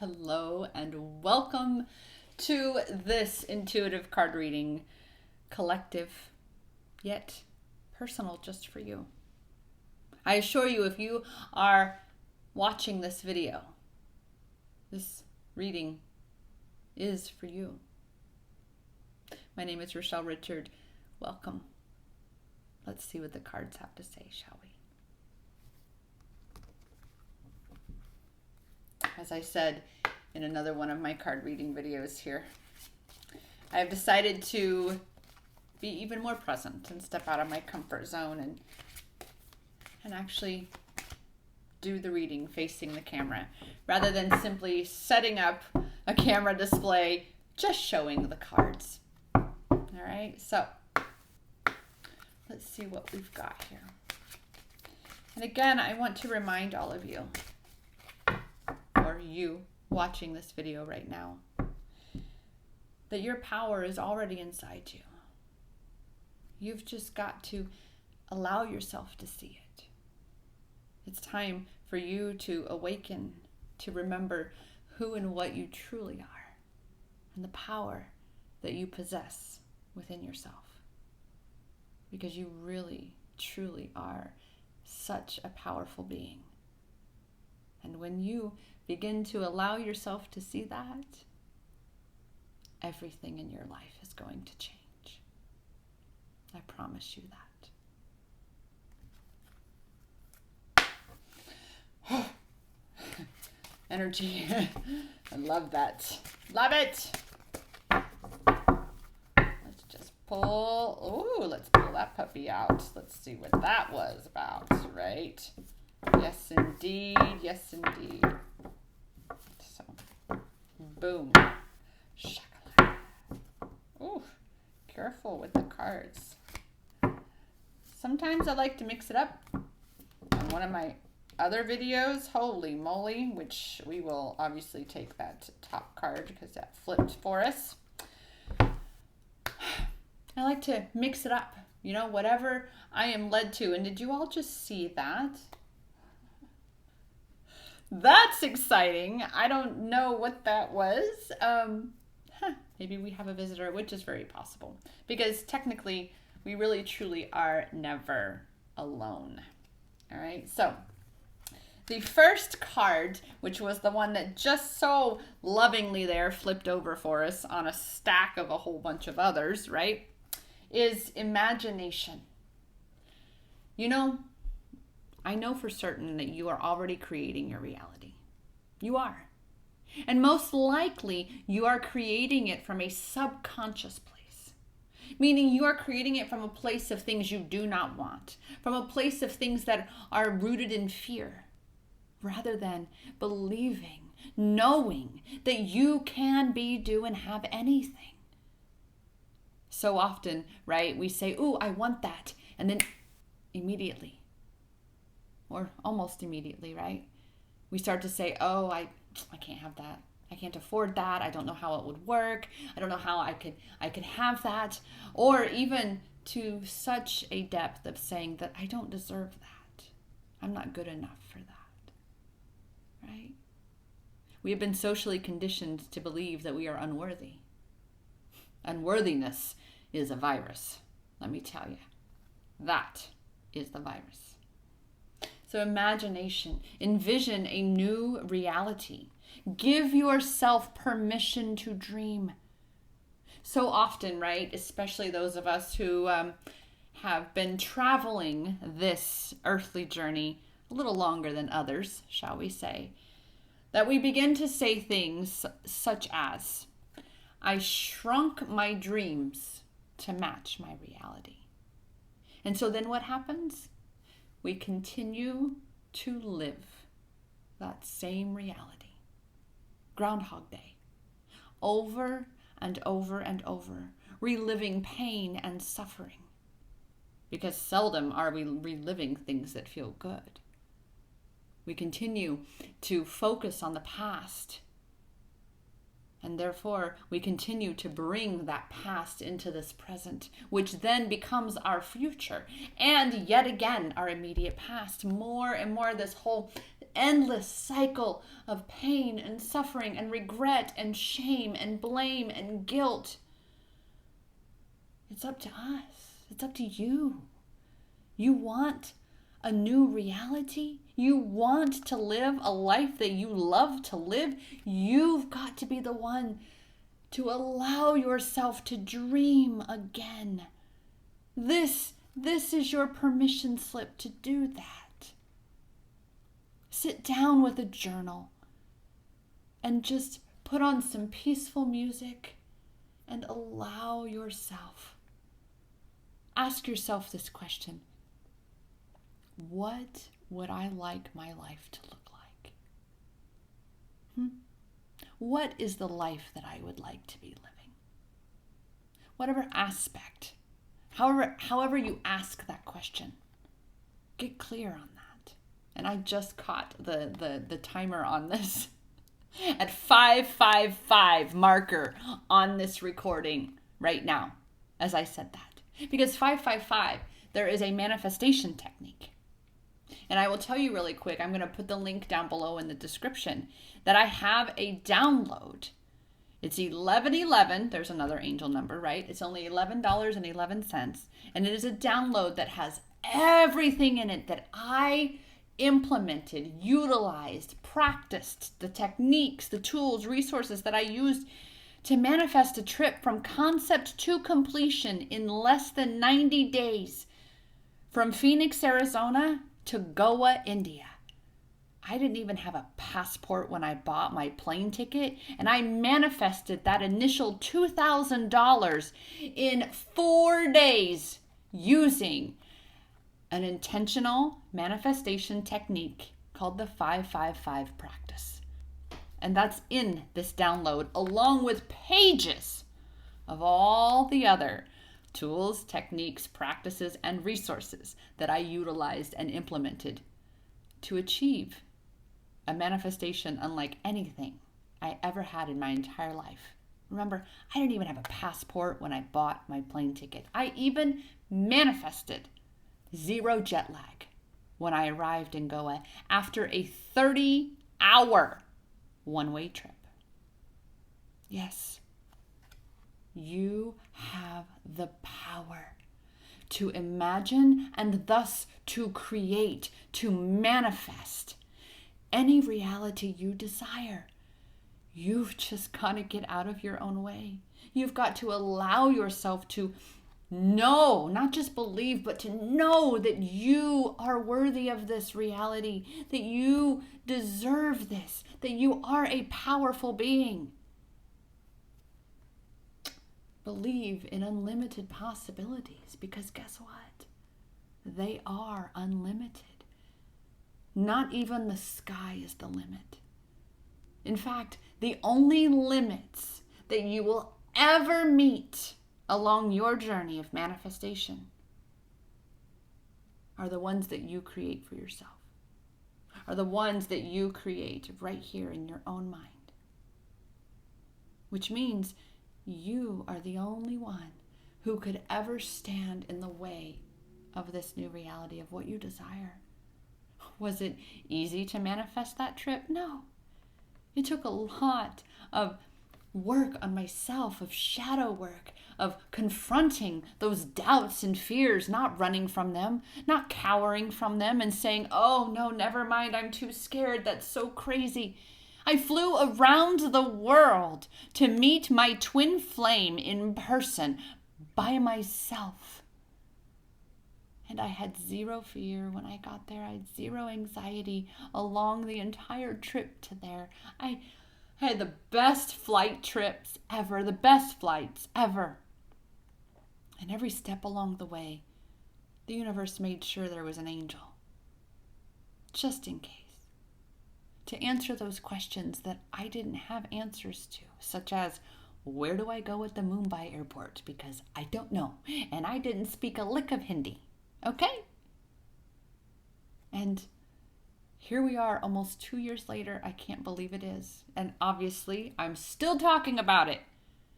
Hello and welcome to this intuitive card reading, collective yet personal, just for you. I assure you, if you are watching this video, this reading is for you. My name is Rochelle Richard. Welcome. Let's see what the cards have to say, shall we? As I said in another one of my card reading videos here, I have decided to be even more present and step out of my comfort zone and actually do the reading facing the camera rather than simply setting up a camera display just showing the cards. All right, so let's see what we've got here. And again, I want to remind all of you, or you watching this video right now, that your power is already inside you. You've just got to allow yourself to see it. It's time for you to awaken, to remember who and what you truly are, and the power that you possess within yourself. Because you really, truly are such a powerful being. And when you begin to allow yourself to see that, everything in your life is going to change. I promise you that. Energy. I love that. Love it. Let's just pull. Ooh, let's pull that puppy out. Let's see what that was about, right? Yes, indeed. Yes, indeed. So, boom. Shakalaka. Ooh, careful with the cards. Sometimes I like to mix it up. On one of my other videos, holy moly, which we will obviously take that top card because that flipped for us. I like to mix it up, you know, whatever I am led to. And did you all just see that? That's exciting. I don't know what that was. Maybe we have a visitor, which is very possible. Because technically, we really truly are never alone. All right, so the first card, which was the one that just so lovingly there flipped over for us on a stack of a whole bunch of others, right, is imagination. You know, I know for certain that you are already creating your reality. You are. And most likely, you are creating it from a subconscious place. Meaning you are creating it from a place of things you do not want. From a place of things that are rooted in fear. Rather than believing, knowing that you can be, do, and have anything. So often, right, we say, ooh, I want that. And then immediately, or almost immediately, right, we start to say, oh, I can't have that. I can't afford that. I don't know how it would work. I don't know how I could have that. Or even to such a depth of saying that I don't deserve that. I'm not good enough for that. Right? We have been socially conditioned to believe that we are unworthy. Unworthiness is a virus, let me tell you. That is the virus. So imagination, envision a new reality. Give yourself permission to dream. So often, right, especially those of us who have been traveling this earthly journey a little longer than others, shall we say, that we begin to say things such as, I shrunk my dreams to match my reality. And so then what happens? We continue to live that same reality. Groundhog Day. Over and over and over. Reliving pain and suffering. Because seldom are we reliving things that feel good. We continue to focus on the past. And therefore, we continue to bring that past into this present, which then becomes our future. And yet again, our immediate past. More and more, this whole endless cycle of pain and suffering and regret and shame and blame and guilt. It's up to us. It's up to you. You want a new reality? You want to live a life that you love to live? You've got to be the one to allow yourself to dream again. This is your permission slip to do that. Sit down with a journal and just put on some peaceful music and allow yourself. Ask yourself this question. What would I like my life to look like? What is the life that I would like to be living? Whatever aspect, however you ask that question, get clear on that. And I just caught the timer on this at 555 marker on this recording right now as I said that. Because 555, there is a manifestation technique. And I will tell you really quick, I'm going to put the link down below in the description, that I have a download. It's 1111. There's another angel number, right? It's only $11.11. And it is a download that has everything in it that I implemented, utilized, practiced, the techniques, the tools, resources that I used to manifest a trip from concept to completion in less than 90 days from Phoenix, Arizona to Goa, India. I didn't even have a passport when I bought my plane ticket, and I manifested that initial $2,000 in 4 days using an intentional manifestation technique called the 555 practice. And that's in this download, along with pages of all the other tools, techniques, practices, and resources that I utilized and implemented to achieve a manifestation unlike anything I ever had in my entire life. Remember, I didn't even have a passport when I bought my plane ticket. I even manifested 0 jet lag when I arrived in Goa after a 30-hour one-way trip. Yes, you have the power to imagine and thus to create, to manifest any reality you desire. You've just got to get out of your own way. You've got to allow yourself to know, not just believe, but to know that you are worthy of this reality, that you deserve this, that you are a powerful being. Believe in unlimited possibilities, because guess what? They are unlimited. Not even the sky is the limit. In fact, the only limits that you will ever meet along your journey of manifestation are the ones that you create for yourself, are the ones that you create right here in your own mind. Which means you are the only one who could ever stand in the way of this new reality of what you desire. Was it easy to manifest that trip? No. It took a lot of work on myself, of shadow work, of confronting those doubts and fears, not running from them, not cowering from them and saying, oh no, never mind, I'm too scared, that's so crazy. I flew around the world to meet my twin flame in person by myself. And I had 0 fear when I got there. I had 0 anxiety along the entire trip to there. I had the best flight trips ever, the best flights ever. And every step along the way, the universe made sure there was an angel, just in case, to answer those questions that I didn't have answers to, such as, where do I go at the Mumbai airport? Because I don't know, and I didn't speak a lick of Hindi. Okay? And here we are almost 2 years later. I can't believe it is. And obviously, I'm still talking about it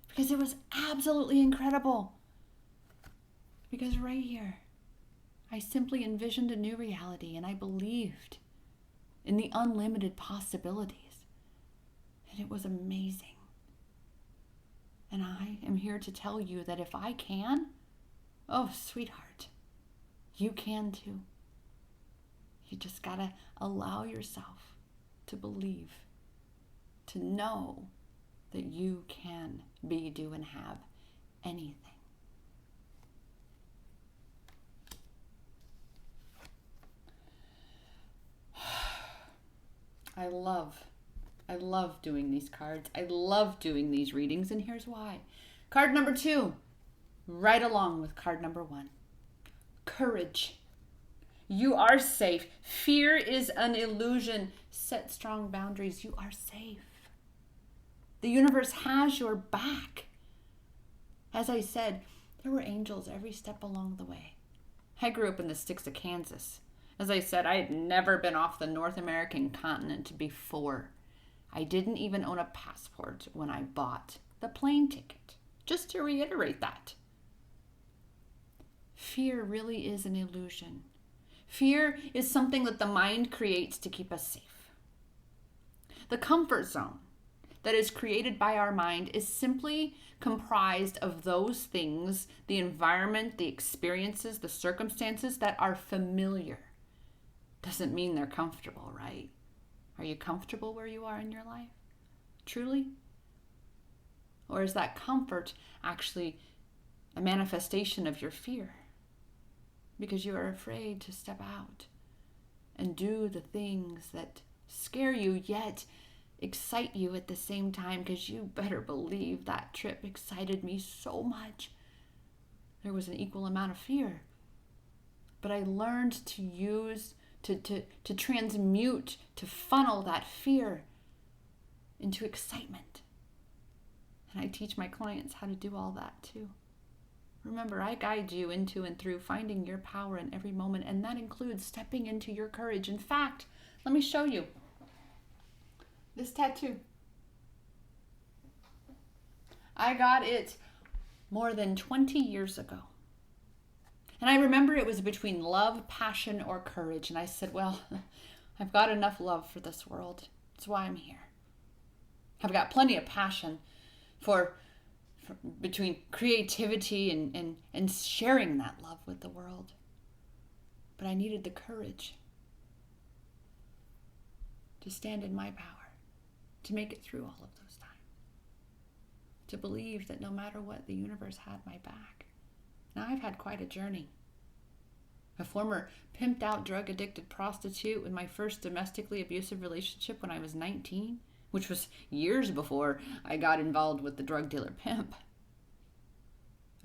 because it was absolutely incredible. Because right here, I simply envisioned a new reality and I believed in the unlimited possibilities. And it was amazing. And I am here to tell you that if I can, oh, sweetheart, you can too. You just gotta allow yourself to believe, to know that you can be, do, and have anything. I love doing these cards. I love doing these readings, and here's why. Card number 2, right along with card number 1. Courage. You are safe. Fear is an illusion. Set strong boundaries. You are safe. The universe has your back. As I said, there were angels every step along the way. I grew up in the sticks of Kansas. As I said, I had never been off the North American continent before. I didn't even own a passport when I bought the plane ticket. Just to reiterate that. Fear really is an illusion. Fear is something that the mind creates to keep us safe. The comfort zone that is created by our mind is simply comprised of those things, the environment, the experiences, the circumstances that are familiar. Doesn't mean they're comfortable, right? Are you comfortable where you are in your life? Truly? Or is that comfort actually a manifestation of your fear? Because you are afraid to step out and do the things that scare you yet excite you at the same time, because you better believe that trip excited me so much. There was an equal amount of fear. But I learned to use, to transmute, to funnel that fear into excitement. And I teach my clients how to do all that too. Remember, I guide you into and through finding your power in every moment, and that includes stepping into your courage. In fact, let me show you this tattoo. I got it more than 20 years ago. And I remember it was between love, passion, or courage. And I said, well, I've got enough love for this world. That's why I'm here. I've got plenty of passion for between creativity and sharing that love with the world. But I needed the courage to stand in my power, to make it through all of those times, to believe that no matter what, the universe had my back. Now, I've had quite a journey. A former pimped out, drug addicted prostitute in my first domestically abusive relationship when I was 19, which was years before I got involved with the drug dealer pimp.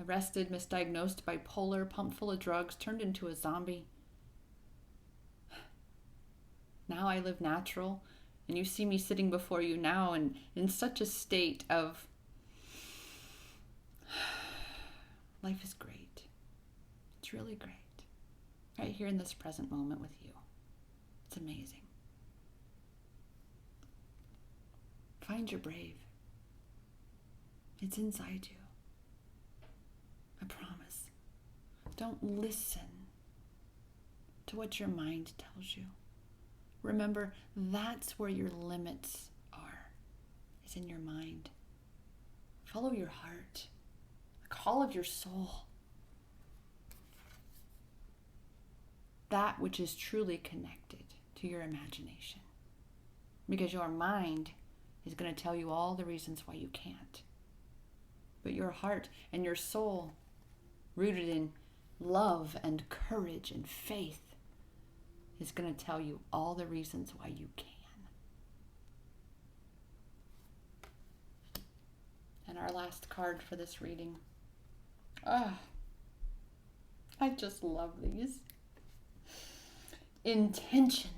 Arrested, misdiagnosed, bipolar, pumped full of drugs, turned into a zombie. Now I live natural, and you see me sitting before you now in such a state of life is great. It's really great. Right here in this present moment with you. It's amazing. Find your brave. It's inside you. I promise. Don't listen to what your mind tells you. Remember, that's where your limits are. It's in your mind. Follow your heart, the call of your soul. That which is truly connected to your imagination. Because your mind is going to tell you all the reasons why you can't. But your heart and your soul, rooted in love and courage and faith, is going to tell you all the reasons why you can. And our last card for this reading. I just love these. Intention.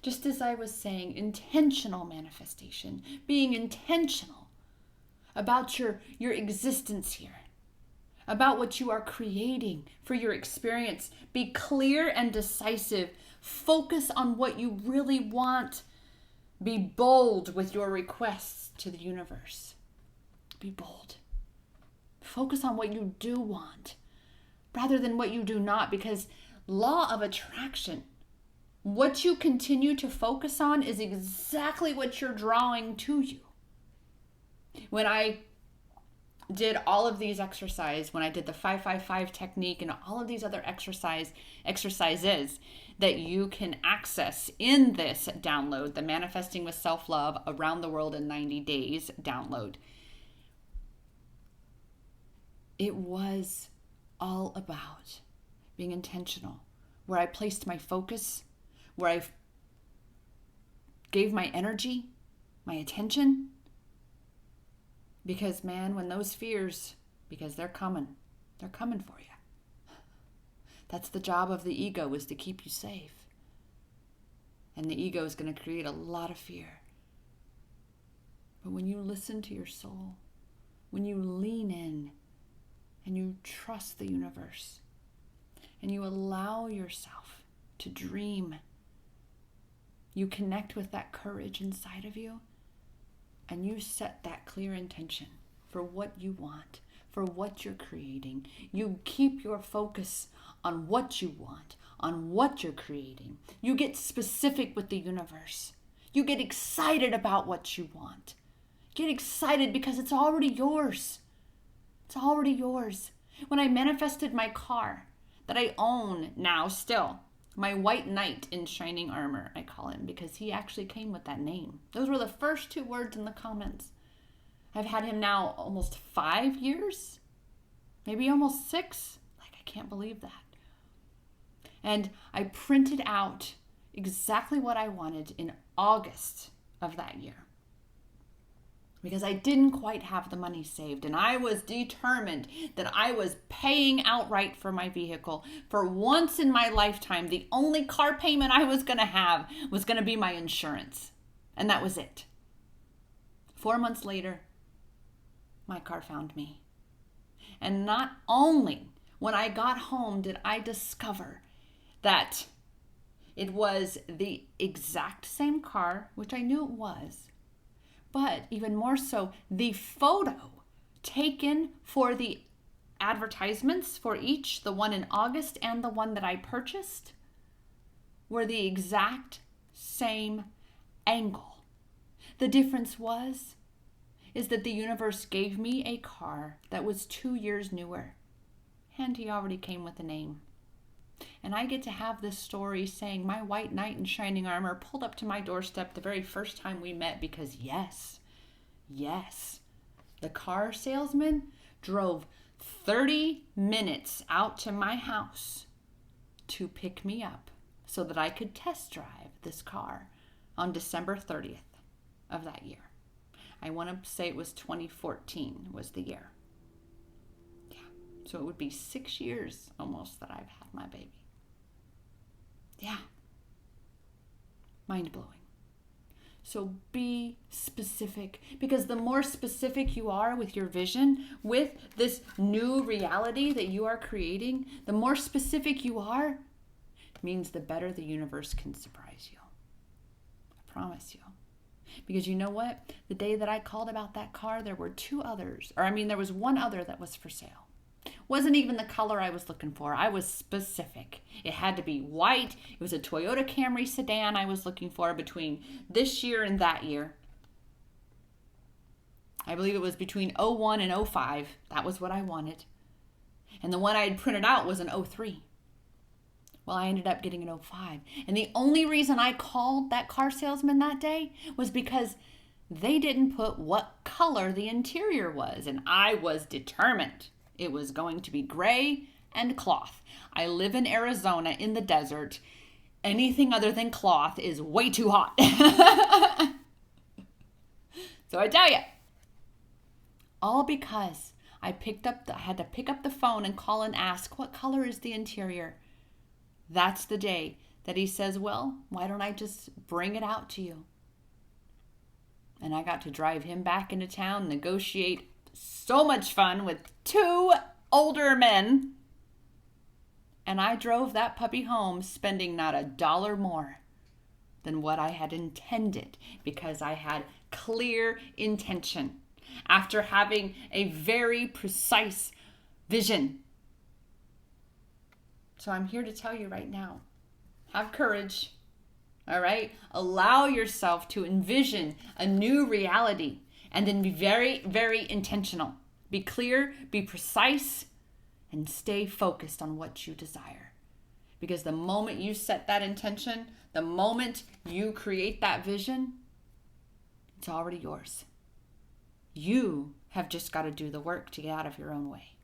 Just as I was saying, intentional manifestation, being intentional about your existence here, about what you are creating for your experience. Be clear and decisive. Focus on what you really want. Be bold with your requests to the universe. Be bold. Focus on what you do want rather than what you do not, because law of attraction what you continue to focus on is exactly what you're drawing to you. When I did all of these exercises, when I did the 5-5-5 technique and all of these other exercises that you can access in this download, the Manifesting with Self-Love Around the World in 90 Days download, it was all about being intentional, where I placed my focus, where I gave my energy, my attention. Because, man, when those fears, because they're coming for you. That's the job of the ego, is to keep you safe. And the ego is going to create a lot of fear. But when you listen to your soul, when you lean in and you trust the universe, and you allow yourself to dream, you connect with that courage inside of you, and you set that clear intention for what you want, for what you're creating. You keep your focus on what you want, on what you're creating. You get specific with the universe. You get excited about what you want. Get excited because it's already yours. It's already yours. When I manifested my car that I own now still, my white knight in shining armor, I call him, because he actually came with that name. Those were the first 2 words in the comments. I've had him now almost 5 years, maybe almost 6. Like, I can't believe that. And I printed out exactly what I wanted in August of that year, because I didn't quite have the money saved, and I was determined that I was paying outright for my vehicle. For once in my lifetime, the only car payment I was going to have was going to be my insurance, and that was it. 4 months later, my car found me. And not only when I got home did I discover that it was the exact same car, which I knew it was, but even more so, the photo taken for the advertisements for each, the one in August and the one that I purchased, were the exact same angle. The difference is that the universe gave me a car that was 2 years newer, and he already came with a name. And I get to have this story saying my white knight in shining armor pulled up to my doorstep the very first time we met, because yes, the car salesman drove 30 minutes out to my house to pick me up so that I could test drive this car on December 30th of that year. I want to say it was 2014 was the year. Yeah, so it would be 6 years almost that I've had my baby. Yeah. Mind-blowing. So be specific, because the more specific you are with your vision, with this new reality that you are creating, the more specific you are, means the better the universe can surprise you. I promise you. Because you know what? The day that I called about that car, there were 2 others. There was 1 other that was for sale. Wasn't even the color I was looking for. I was specific. It had to be white. It was a Toyota Camry sedan I was looking for between this year and that year. I believe it was between 01 and 05. That was what I wanted. And the one I had printed out was an 03. Well, I ended up getting an 05. And the only reason I called that car salesman that day was because they didn't put what color the interior was. And I was determined it was going to be gray and cloth. I live in Arizona in the desert. Anything other than cloth is way too hot. So I tell you, all because I had to pick up the phone and call and ask, what color is the interior? That's the day that he says, well, why don't I just bring it out to you? And I got to drive him back into town, negotiate. So much fun with 2 older men. And I drove that puppy home spending not $1 more than what I had intended, because I had clear intention after having a very precise vision. So I'm here to tell you right now, have courage, All right? Allow yourself to envision a new reality and then be very, very intentional. Be clear, be precise, and stay focused on what you desire. Because the moment you set that intention, the moment you create that vision, it's already yours. You have just got to do the work to get out of your own way.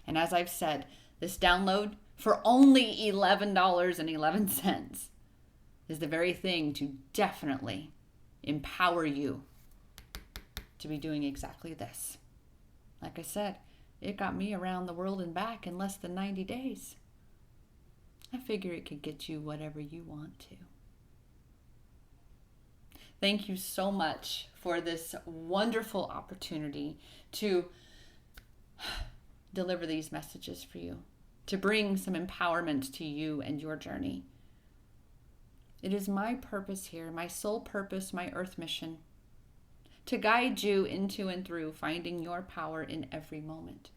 And as I've said, this download for only $11.11 is the very thing to definitely empower you to be doing exactly this. Like I said, it got me around the world and back in less than 90 days. I figure it could get you whatever you want to. Thank you so much for this wonderful opportunity to deliver these messages for you, to bring some empowerment to you and your journey. It is my purpose here, my sole purpose, my earth mission, to guide you into and through finding your power in every moment.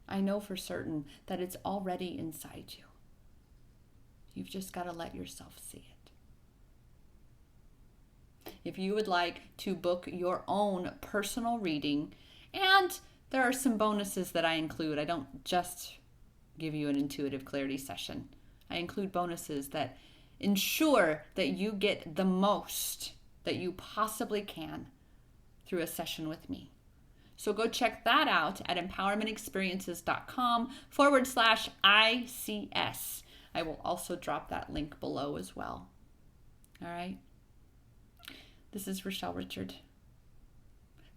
I know for certain that it's already inside you. You've just got to let yourself see it. If you would like to book your own personal reading, and there are some bonuses that I include. I don't just give you an intuitive clarity session. I include bonuses that ensure that you get the most that you possibly can through a session with me. So go check that out at empowermentexperiences.com/ICS. I will also drop that link below as well. All right. This is Rochelle Richard,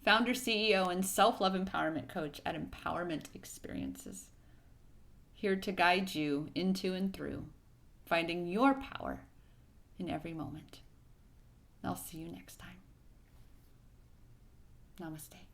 founder, CEO, and self-love empowerment coach at Empowerment Experiences, here to guide you into and through finding your power in every moment. I'll see you next time. Namaste.